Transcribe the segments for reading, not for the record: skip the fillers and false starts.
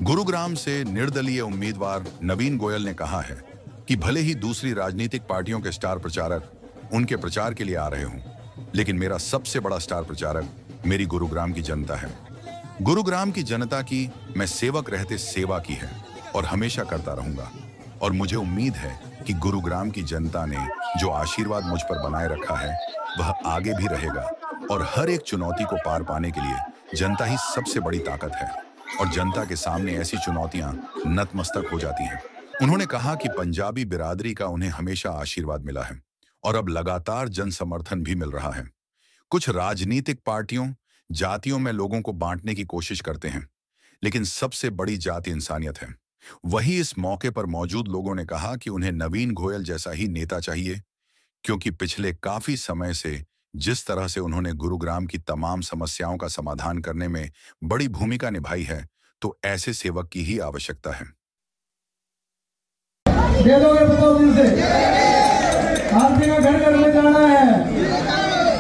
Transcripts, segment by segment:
गुरुग्राम से निर्दलीय उम्मीदवार नवीन गोयल ने कहा है कि भले ही दूसरी राजनीतिक पार्टियों के स्टार प्रचारक उनके प्रचार के लिए आ रहे हों, लेकिन मेरा सबसे बड़ा स्टार प्रचारक मेरी गुरुग्राम की जनता है। गुरुग्राम की जनता की मैं सेवक रहते सेवा की है और हमेशा करता रहूंगा। और मुझे उम्मीद है कि गुरुग्राम की जनता ने जो आशीर्वाद मुझ पर बनाए रखा है वह आगे भी रहेगा। और हर एक चुनौती को पार पाने के लिए जनता ही सबसे बड़ी ताकत है और जनता के सामने ऐसी चुनौतियां नतमस्तक हो जाती हैं। उन्होंने कहा कि पंजाबी बिरादरी का उन्हें हमेशा आशीर्वाद मिला है और अब लगातार जन समर्थन भी मिल रहा है। कुछ राजनीतिक पार्टियों जातियों में लोगों को बांटने की कोशिश करते हैं, लेकिन सबसे बड़ी जाति इंसानियत है। वहीं इस मौके पर मौजूद लोगों ने कहा कि उन्हें नवीन गोयल जैसा ही नेता चाहिए, क्योंकि पिछले काफी समय से जिस तरह से उन्होंने गुरुग्राम की तमाम समस्याओं का समाधान करने में बड़ी भूमिका निभाई है, तो ऐसे सेवक की ही आवश्यकता है। दे दोगे से आरती का घर घर में जाना है,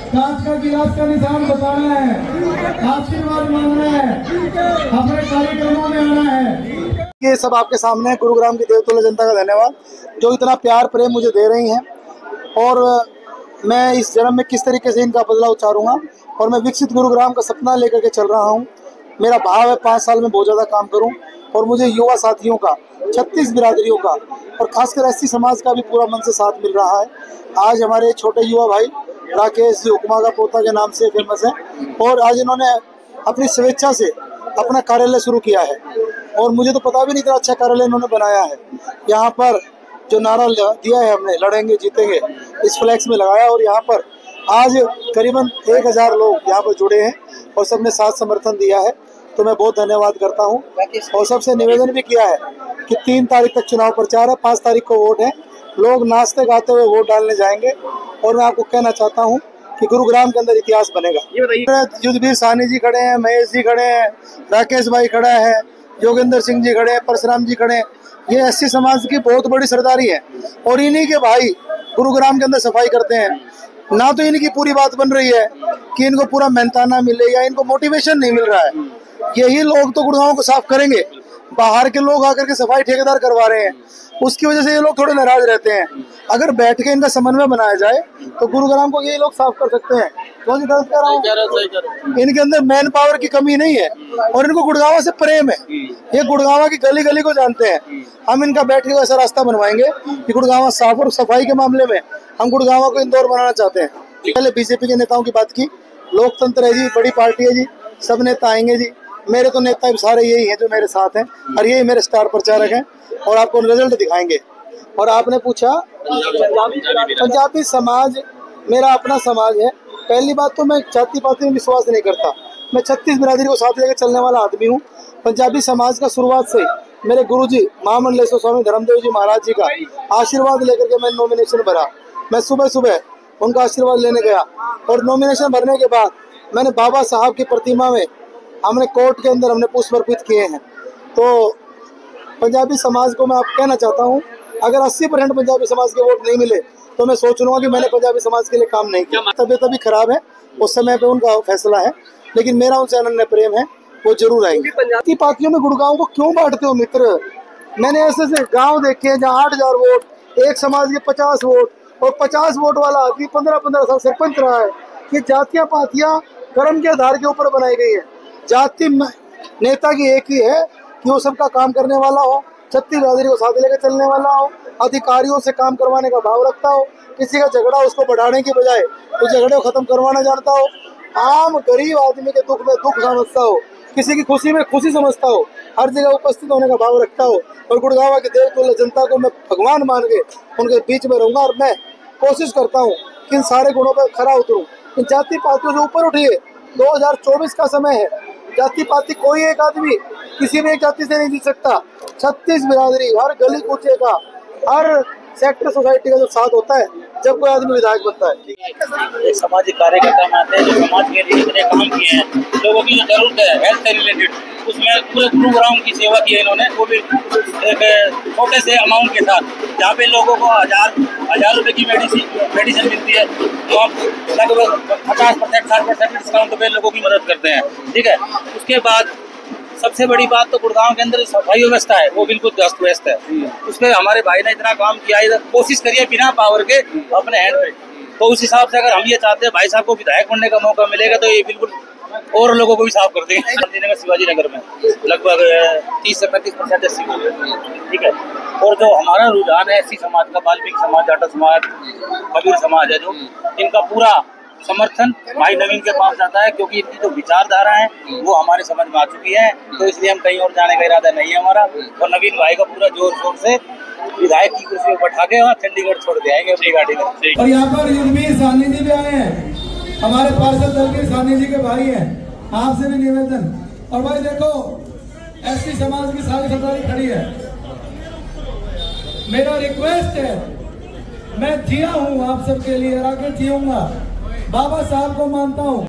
कांच का गिलास का निशान बताना है, आशीर्वाद मांगना है, अपने कार्यक्रमों में आना है। ये सब आपके सामने है। गुरुग्राम की देवतुल्य जनता का धन्यवाद जो इतना प्यार प्रेम मुझे दे रही हैं, और मैं इस जन्म में किस तरीके से इनका बदला उतारूंगा। और मैं विकसित गुरुग्राम का सपना लेकर के चल रहा हूं। मेरा भाव है 5 साल में बहुत ज़्यादा काम करूं, और मुझे युवा साथियों का, 36 बिरादरियों का और खासकर एससी समाज का भी पूरा मन से साथ मिल रहा है। आज हमारे छोटे युवा भाई राकेश जी उपमा का पोता के नाम से फेमस है, और आज इन्होंने अपनी स्वेच्छा से अपना कार्यालय शुरू किया है, और मुझे तो पता भी नहीं इतना अच्छा कार्यालय इन्होंने बनाया है। यहाँ पर जो नारा दिया है हमने, लड़ेंगे जीतेंगे, इस फ्लैक्स में लगाया, और यहाँ पर आज करीबन 1000 लोग यहाँ पर जुड़े हैं और सबने साथ समर्थन दिया है। तो मैं बहुत धन्यवाद करता हूँ, और सबसे निवेदन भी किया है कि 3 तारीख तक चुनाव प्रचार है, 5 तारीख को वोट है। लोग नाचते गाते हुए वोट डालने जाएंगे, और मैं आपको कहना चाहता हूँ कि गुरुग्राम के अंदर इतिहास बनेगा। युद्धवीर साहनी जी खड़े हैं, महेश जी खड़े हैं, राकेश भाई खड़ा है, योगेंद्र सिंह जी खड़े हैं, परशुराम जी खड़े हैं। ये एससी समाज की बहुत बड़ी सरदारी है, और इन्हीं के भाई गुरुग्राम के अंदर सफाई करते हैं। ना तो इनकी पूरी बात बन रही है कि इनको पूरा मेहनताना मिले या इनको मोटिवेशन नहीं मिल रहा है। यही लोग तो गुरुग्राम को साफ करेंगे, बाहर के लोग आकर के सफाई ठेकेदार करवा रहे हैं, उसकी वजह से ये लोग थोड़े नाराज रहते हैं। अगर बैठ के इनका समन्वय बनाया जाए तो गुरुग्राम को यही लोग साफ कर सकते हैं। कौन सी गलत कह रहा हूँ? इनके अंदर मैन पावर की कमी नहीं है, और इनको गुड़गांव से प्रेम है। ये गुड़गांव की गली गली को जानते हैं। हम इनका बैठ के ऐसा रास्ता बनवाएंगे कि गुड़गांव साफ, और सफाई के मामले में हम गुड़गांव को इंदौर बनाना चाहते हैं। पहले बीजेपी के नेताओं की बात की, लोकतंत्र है जी, बड़ी पार्टी है जी, सब नेता आएंगे जी। मेरे तो नेता सारे यही हैं जो मेरे साथ हैं, और यही मेरे स्टार प्रचारक हैं, और आपको रिजल्ट दिखाएंगे। और आपने पूछा पंजाबी समाज मेरा अपना समाज है। पहली बात तो मैं जाति पाति में विश्वास नहीं करता। मैं 36 बिरादरी को साथ लेकर चलने वाला आदमी हूँ। पंजाबी समाज का शुरुआत से मेरे गुरुजी महामंडलेश्वर स्वामी धर्मदेव जी महाराज जी का आशीर्वाद लेकर के मैं नॉमिनेशन भरा। मैं सुबह सुबह उनका आशीर्वाद लेने गया, और नॉमिनेशन भरने के बाद मैंने बाबा साहब की प्रतिमा में हमने कोर्ट के अंदर हमने पुष्प अर्पित किए हैं। तो पंजाबी समाज को मैं आप कहना चाहता हूँ, अगर 80% पंजाबी समाज के वोट नहीं मिले तो मैं सोच लूँगा कि मैंने पंजाबी समाज के लिए काम नहीं किया। तबीयत अभी खराब है, उस समय पे उनका फैसला है, लेकिन मेरा उनसे अनन्य प्रेम है, वो जरूर आएंगे। पंजाबी पार्टियों में गुड़गांव को क्यों बांटते हो मित्र? मैंने ऐसे ऐसे गाँव देखे हैं जहाँ 8000 वोट, एक समाज के 50 वोट, और 50 वोट वाला आदमी 15-15 साल सरपंच रहा है। ये जातियाँ पातियाँ कर्म के आधार के ऊपर बनाई गई है। जाति नेता की एक ही है कि वो सबका काम करने वाला हो, 36 बिरादरी को साथ लेकर चलने वाला हो, अधिकारियों से काम करवाने का भाव रखता हो, किसी का झगड़ा उसको बढ़ाने की बजाय उस झगड़े को खत्म करवाना जानता हो, आम गरीब आदमी के दुख में दुख समझता हो, किसी की खुशी में खुशी समझता हो, हर जगह उपस्थित होने का भाव रखता हो। और गुड़गांव की देवतुल्य जनता को मैं भगवान मान के उनके बीच में रहूँगा, और मैं कोशिश करता हूँ कि इन सारे गुणों पर खरा उतरूँ। इन जाति पातियों से ऊपर उठिए। 2024 का समय है। जाति पाति कोई एक आदमी किसी भी एक जाति से नहीं जीत सकता। 36 बिरादरी, हर गली कूचे का, हर सेक्टर सोसाइटी का जो साथ होता है जब कोई आदमी विधायक बनता है। एक सामाजिक कार्यकर्ता में आते हैं जो समाज के लिए इतने काम किए हैं, लोगों की जो जरूरत है हेल्थ से रिलेटेड, उसमें पूरे गुरुग्राम की सेवा की है इन्होंने, वो भी एक छोटे से अमाउंट के साथ, जहाँ पे लोगों को हजार रुपए की मेडिसिन मिलती है, तो आप लगभग 50% 60% डिस्काउंट पे लोगों की मदद करते हैं। ठीक है, उसके बाद सबसे बड़ी बात तो गुड़गांव के अंदर सफाई व्यवस्था है वो बिल्कुल अस्त व्यस्त है। उसमें हमारे भाई ने इतना काम किया, इधर कोशिश करिए बिना पावर के अपने हैंड पे। तो उस हिसाब से अगर हम ये चाहते हैं भाई साहब को विधायक बनने का मौका मिलेगा तो ये बिल्कुल और लोगों को भी साफ कर देंगे। गांधीनगर शिवाजी नगर में लगभग 30 से 35% एससी लोग हैं, ठीक है। और जो हमारा रुझान है एससी समाज का, वाल्मीकि समाज, जाटा समाज, कबीर समाज है, जो इनका पूरा समर्थन भाई नवीन के पास जाता है, क्योंकि इनकी जो विचारधारा है वो हमारे समझ में आ चुकी है। तो इसलिए हम कहीं और जाने का इरादा नहीं है हमारा। और नवीन भाई का पूरा जोर शोर से विधायक की कुर्सी पर बैठा के वहाँ चंडीगढ़ छोड़ के आएंगे अपनी गाड़ी में। और यहाँ पर युगमीर साहनी भी आए हैं, हमारे पार्षद दल के साहनी जी के भाई हैं। आपसे भी निवेदन, और भाई देखो एससी समाज की सारी सरदारी खड़ी है, मेरा रिक्वेस्ट है, मैं जिया हूँ आप सबके लिए और आगे जियूंगा, बाबा साहब को मानता हूँ।